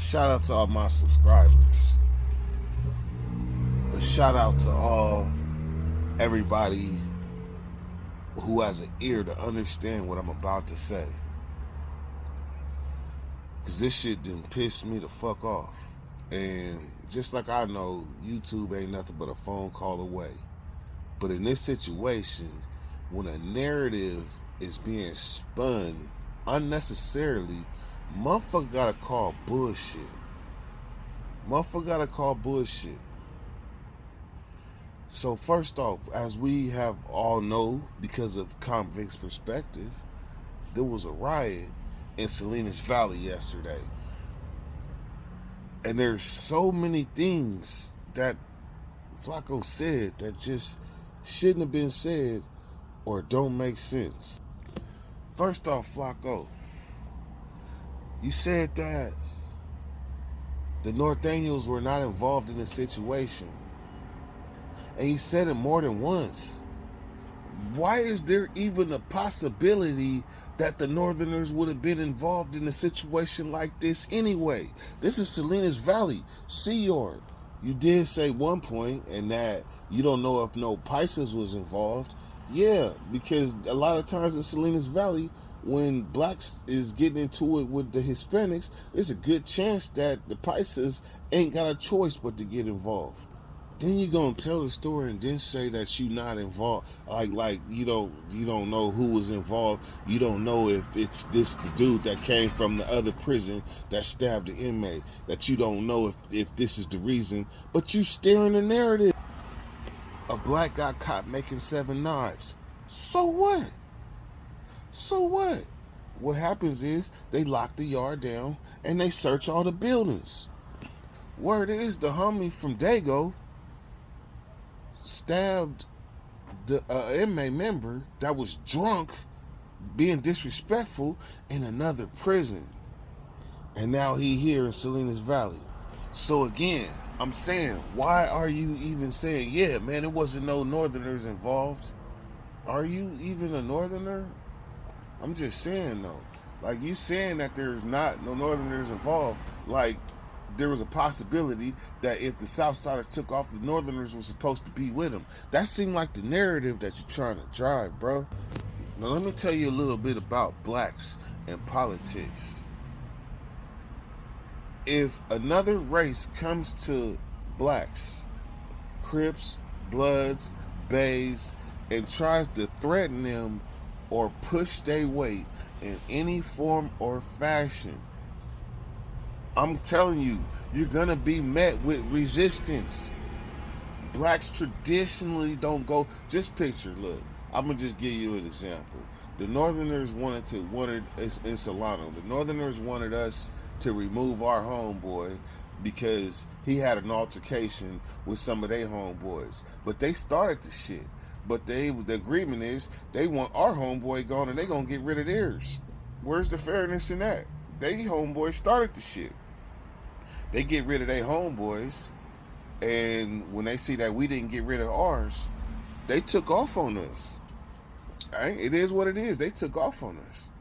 Shout out to all my subscribers. A shout out to everybody who has an ear to understand what I'm about to say. Cause this shit didn't piss me the fuck off. And just like I know, YouTube ain't nothing but a phone call away. But in this situation, when a narrative is being spun unnecessarily, motherfucker gotta call bullshit. Motherfucker gotta call bullshit. So first off, as we have all know, because of convicts' perspective, there was a riot in Salinas Valley yesterday. And there's so many things that Flaco said that just shouldn't have been said or don't make sense. First off, Flaco, you said that the Northanians were not involved in the situation. And you said it more than once. Why is there even a possibility that the Northerners would have been involved in a situation like this anyway? This is Salinas Valley, Sea Yard. You did say one point, and that you don't know if no Pisces was involved. Yeah, because a lot of times in Salinas Valley, when blacks is getting into it with the Hispanics, there's a good chance that the Pisces ain't got a choice but to get involved. Then you gonna tell the story and then say that you not involved, like you don't know who was involved. You don't know if it's this dude that came from the other prison that stabbed the inmate. That you don't know if this is the reason, but you steering the narrative. A black got caught making 7 knives. So what? So what? What happens is they lock the yard down and they search all the buildings. Word is the homie from Dago stabbed the inmate member that was drunk, being disrespectful in another prison. And now he here in Salinas Valley. So again, I'm saying, why are you even saying, yeah, man, it wasn't no Northerners involved? Are you even a Northerner? I'm just saying, though. Like, you saying that there's not no Northerners involved, like, there was a possibility that if the southsiders took off, the Northerners were supposed to be with them. That seemed like the narrative that you're trying to drive, bro. Now, let me tell you a little bit about blacks and politics. If another race comes to blacks, Crips, Bloods, Bays, and tries to threaten them or push their weight in any form or fashion, I'm telling you, you're gonna be met with resistance. Blacks traditionally don't go. Just picture, look. I'm gonna just give you an example. The Northerners wanted in Solano. The Northerners wanted us to remove our homeboy because he had an altercation with some of their homeboys. But they started the shit. But the agreement is they want our homeboy gone and they gonna get rid of theirs. Where's the fairness in that? They homeboys started the shit. They get rid of their homeboys, and when they see that we didn't get rid of ours, they took off on us. Right? It is what it is. They took off on us.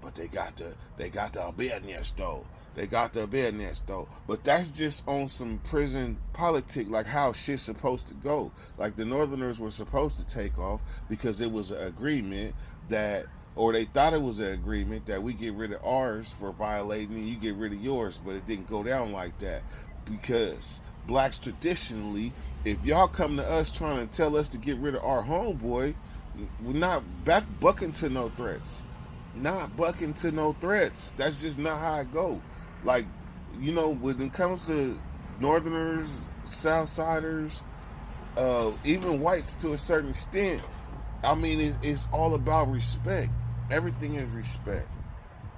But they got the business though. They got the business though. But that's just on some prison politics, like how shit's supposed to go. Like the Northerners were supposed to take off because it was an agreement that, or they thought it was an agreement that we get rid of ours for violating and you get rid of yours, but it didn't go down like that. Because blacks traditionally, if y'all come to us trying to tell us to get rid of our homeboy, we're not bucking to no threats. Not bucking to no threats. That's just not how it go. Like, you know, when it comes to Northerners, Southsiders, even whites to a certain extent, I mean, it's all about respect. Everything is respect.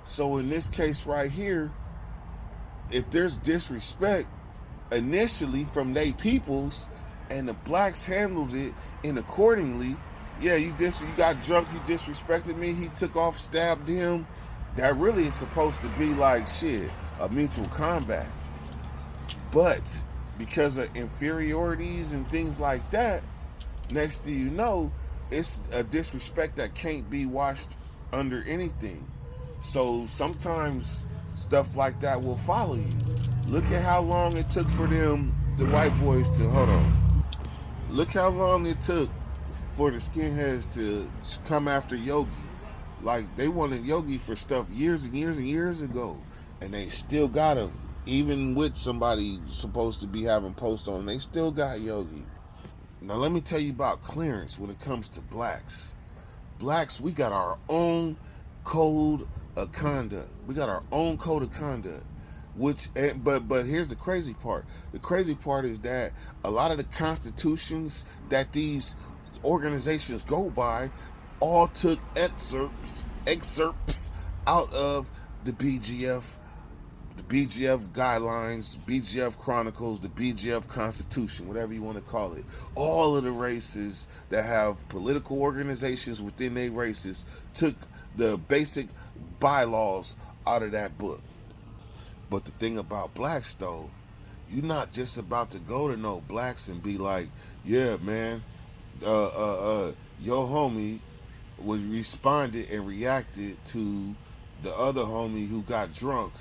So in this case right here, if there's disrespect initially from they peoples and the blacks handled it in accordingly, yeah, you got drunk, you disrespected me, he took off, stabbed him. That really is supposed to be like shit, a mutual combat. But because of inferiorities and things like that, next thing you know, it's a disrespect that can't be washed under anything. So sometimes stuff like that will follow you. Look at how long it took for them, the white boys, to hold on. Look how long it took for the skinheads to come after Yogi. Like, they wanted Yogi for stuff years and years and years ago, and they still got him. Even with somebody supposed to be having post on, they still got Yogi. Now let me tell you about clearance when it comes to blacks. Blacks, we got our own code of conduct. We got our own code of conduct. But here's the crazy part. The crazy part is that a lot of the constitutions that these organizations go by all took excerpts out of the BGF guidelines, BGF chronicles, the BGF constitution, whatever you want to call it. All of the races that have political organizations within their races took the basic bylaws out of that book. But the thing about blacks, though, you're not just about to go to no blacks and be like, yeah, man, your homie was responded and reacted to the other homie who got drunk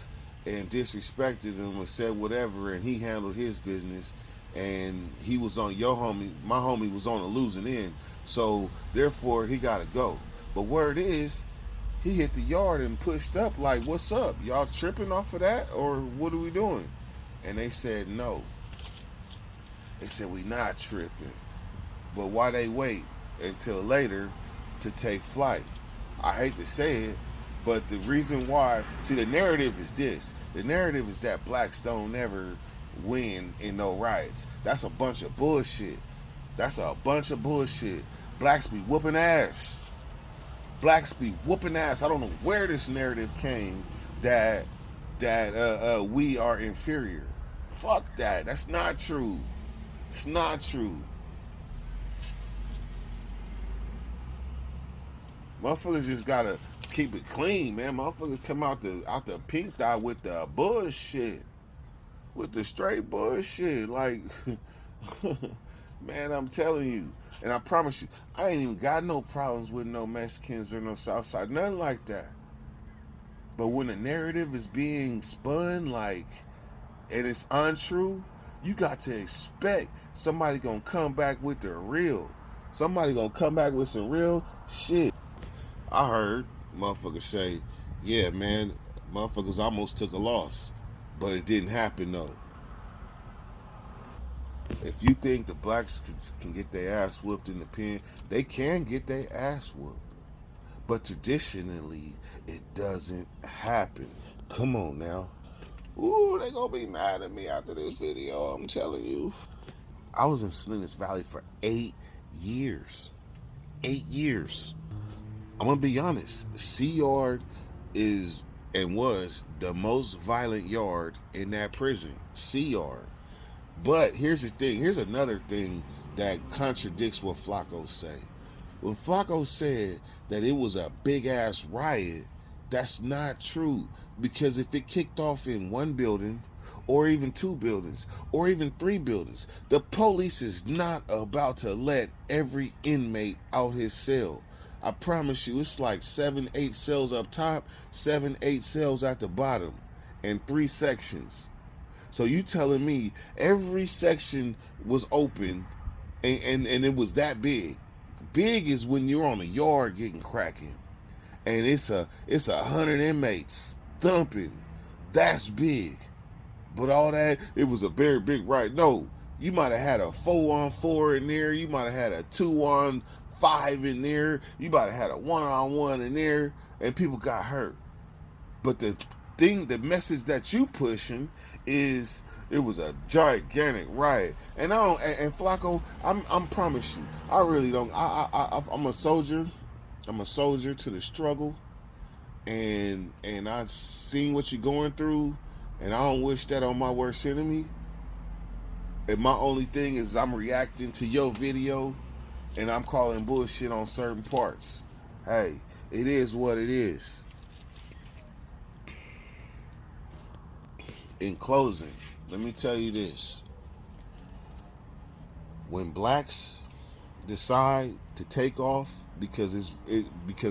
and disrespected him and said whatever, and he handled his business, and he was on your homie, my homie was on a losing end, so therefore he gotta go. But word is, he hit the yard and pushed up like, what's up? Y'all tripping off of that, or what are we doing? And they said no. They said we not tripping. But why they wait until later to take flight? I hate to say it, but the reason why, see, the narrative is this. The narrative is that blacks don't never win in no riots. That's a bunch of bullshit. That's a bunch of bullshit. Blacks be whooping ass. Blacks be whooping ass. I don't know where this narrative came that we are inferior. Fuck that. That's not true. It's not true. Motherfuckers just gotta keep it clean, man. Motherfuckers come out the pink dot with the bullshit. With the straight bullshit. Like, man, I'm telling you. And I promise you, I ain't even got no problems with no Mexicans or no Southside. Nothing like that. But when the narrative is being spun, like, and it's untrue, you got to expect somebody gonna come back with the real. Somebody gonna come back with some real shit. I heard motherfuckers say, yeah, man, motherfuckers almost took a loss, but it didn't happen, though. If you think the blacks can get their ass whooped in the pen, they can get their ass whooped. But traditionally, it doesn't happen. Come on now. Ooh, they gonna be mad at me after this video, I'm telling you. I was in Salinas Valley for 8 years. 8 years. I'm gonna be honest. C Yard is and was the most violent yard in that prison. C Yard. But here's the thing. Here's another thing that contradicts what Flacos say. When Flaco said that it was a big ass riot, that's not true. Because if it kicked off in one building, or even 2 buildings, or even 3 buildings, the police is not about to let every inmate out his cell. I promise you, it's like 7, 8 cells up top, 7, 8 cells at the bottom, and 3 sections. So you telling me every section was open and it was that big. Big is when you're on a yard getting cracking. And it's 100 inmates thumping. That's big. But all that, it was a very big riot. No, you might have had a 4-on-4 in there. You might have had a 2-on-5 in there. You might have had a 1-on-1 in there. And people got hurt. But the message that you pushing is it was a gigantic riot. And Flaco, I'm promise you, I really don't. I'm a soldier. I'm a soldier to the struggle, and I've seen what you're going through, and I don't wish that on my worst enemy. And my only thing is I'm reacting to your video, and I'm calling bullshit on certain parts. Hey, it is what it is. In closing, let me tell you this. When blacks decide to take off, because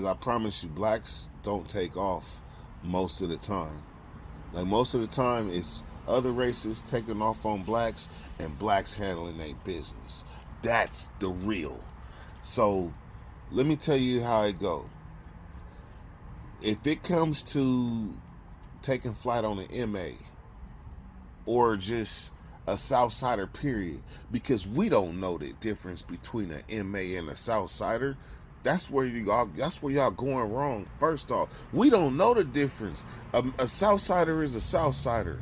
I promise you, blacks don't take off most of the time. Like most of the time, it's other races taking off on blacks and blacks handling their business. That's the real. So let me tell you how it go. If it comes to taking flight on an MA or just a Southsider period, because we don't know the difference between an MA and a Southsider. That's where y'all going wrong. First off, we don't know the difference. A Southsider is a Southsider.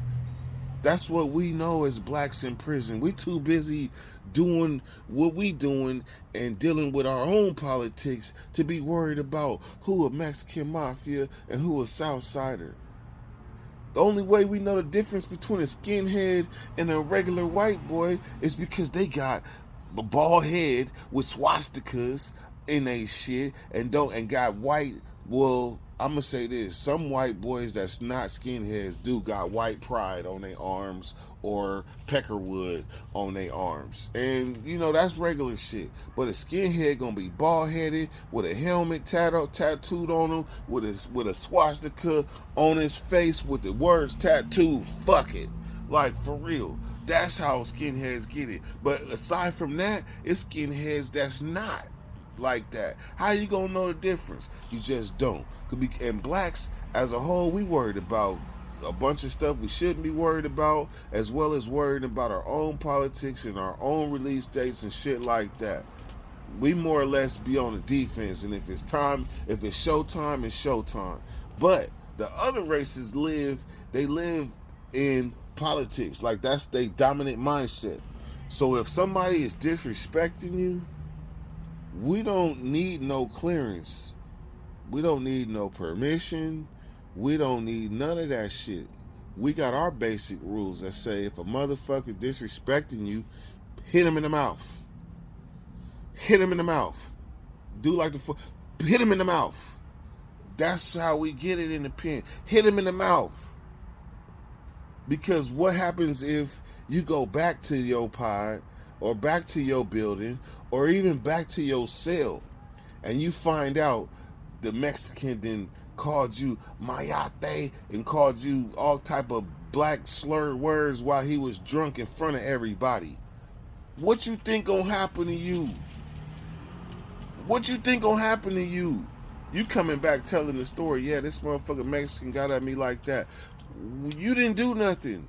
That's what we know as blacks in prison. We too busy doing what we doing and dealing with our own politics to be worried about who a Mexican mafia and who a Southsider. The only way we know the difference between a skinhead and a regular white boy is because they got a bald head with swastikas in they shit and got white. Well, I'm gonna say this: some white boys that's not skinheads do got white pride on their arms or peckerwood on their arms, and you know that's regular shit. But a skinhead gonna be bald headed with a helmet tattooed on him with a swastika on his face with the words tattooed. Fuck it, like for real. That's how skinheads get it. But aside from that, it's skinheads that's not like that. How you gonna know the difference? You just don't. And blacks as a whole, we worried about a bunch of stuff we shouldn't be worried about, as well as worried about our own politics and our own release dates and shit like that. We more or less be on the defense, and if it's showtime, it's showtime. But the other races live in politics. Like that's their dominant mindset. So if somebody is disrespecting you, we don't need no clearance. We don't need no permission. We don't need none of that shit. We got our basic rules that say if a motherfucker disrespecting you, hit him in the mouth. Hit him in the mouth. Do like hit him in the mouth. That's how we get it in the pen. Hit him in the mouth. Because what happens if you go back to your pod or back to your building or even back to your cell and you find out the Mexican then called you mayate and called you all type of black slurred words while he was drunk in front of everybody? What you think gonna happen to you? What you think gonna happen to you? You coming back telling the story, yeah, this motherfucker Mexican got at me like that. You didn't do nothing.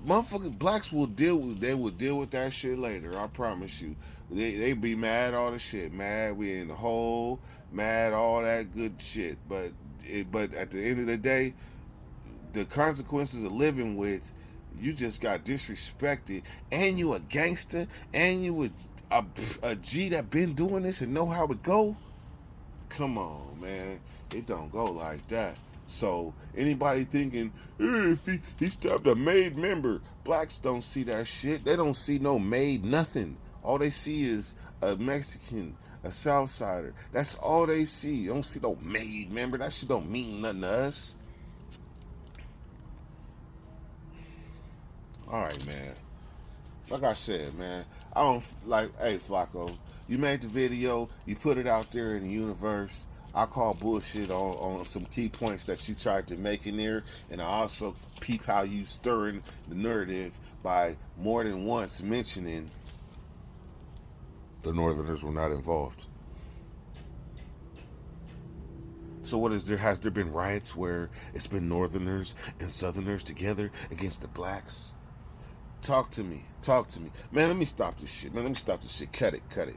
Motherfucking blacks will deal with that shit later. I promise you. They be mad all the shit. Mad we in the hole. Mad all that good shit. But at the end of the day, the consequences of living with, you just got disrespected, and you a gangster, and you a G that been doing this and know how it go. Come on, man. It don't go like that. So anybody thinking, if he stabbed a made member, blacks don't see that shit. They don't see no made nothing. All they see is a Mexican, a Southsider. That's all they see. They don't see no made member. That shit don't mean nothing to us. All right, man. Like I said, man, I don't like. Hey, Flaco, you made the video. You put it out there in the universe. I call bullshit on some key points that you tried to make in there, and I also peep how you stirring the narrative by more than once mentioning the Northerners were not involved. So what is there? Has there been riots where it's been Northerners and Southerners together against the blacks? Talk to me. Man, let me stop this shit. Cut it.